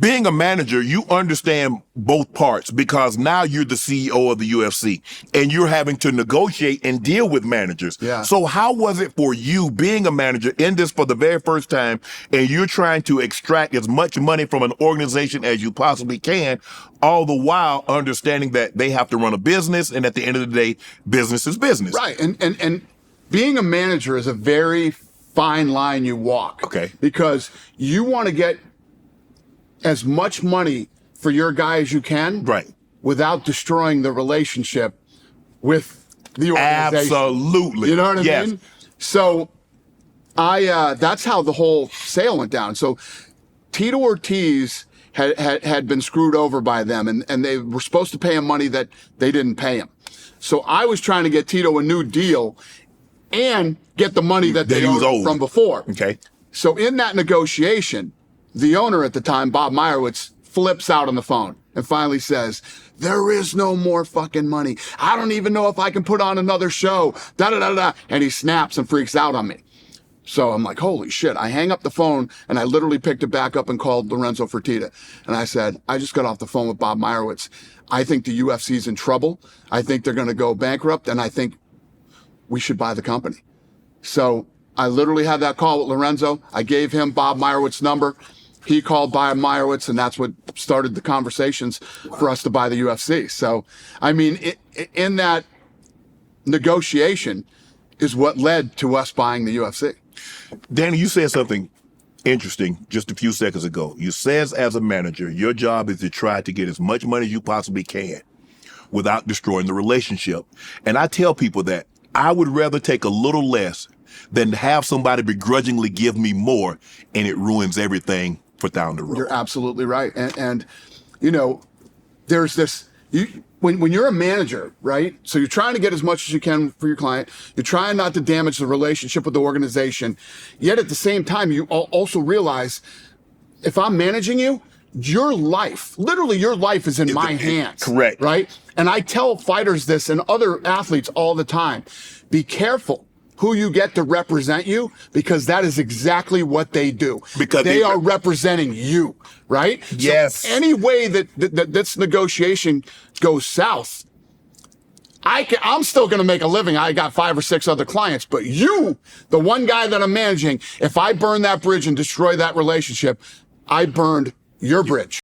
being a manager, you understand both parts because now you're the CEO of the UFC and you're having to negotiate and deal with managers. Yeah. So how was it for you being a manager in this for the very first time and you're trying to extract as much money from an organization as you possibly can, all the while understanding that they have to run a business and at the end of the day, business is business. Right. And being a manager is a very fine line you walk. Okay. Because you want to get as much money for your guy as you can, Right, without destroying the relationship with the organization. absolutely. You know what I yes. mean? So that's how the whole sale went down. So Tito Ortiz had been screwed over by them, and they were supposed to pay him money that they didn't pay him. So I was trying to get Tito a new deal and get the money that they owed from before. Okay. So in that negotiation, the owner at the time, Bob Meyerowitz, flips out on the phone and finally says, "There is no more fucking money. I don't even know if I can put on another show." Da-da-da-da. And he snaps and freaks out on me. So I'm like, holy shit. I hang up the phone and I literally picked it back up and called Lorenzo Fertitta. And I said, I just got off the phone with Bob Meyerowitz. I think the UFC's in trouble. I think they're going to go bankrupt. And I think we should buy the company. So I literally had that call with Lorenzo. I gave him Bob Meyerowitz's number. He called Bob Meyerowitz, and that's what started the conversations for us to buy the UFC. So, I mean, in that negotiation is what led to us buying the UFC. Danny, you said something interesting just a few seconds ago. You said as a manager, your job is to try to get as much money as you possibly can without destroying the relationship. And I tell people that I would rather take a little less than have somebody begrudgingly give me more and it ruins everything for down the road. You're absolutely right. And you know, there's this, when you're a manager, right? So you're trying to get as much as you can for your client. You're trying not to damage the relationship with the organization. Yet at the same time, you also realize if I'm managing you, your life, literally your life is in my hands. Correct. Right? And I tell fighters this and other athletes all the time. Be careful who you get to represent you, because that is exactly what they do. Because they are representing you, right? Yes. So any way that this negotiation goes south, I'm still going to make a living. I got 5 or 6 other clients, but you, the one guy that I'm managing, if I burn that bridge and destroy that relationship, I burned your bridge.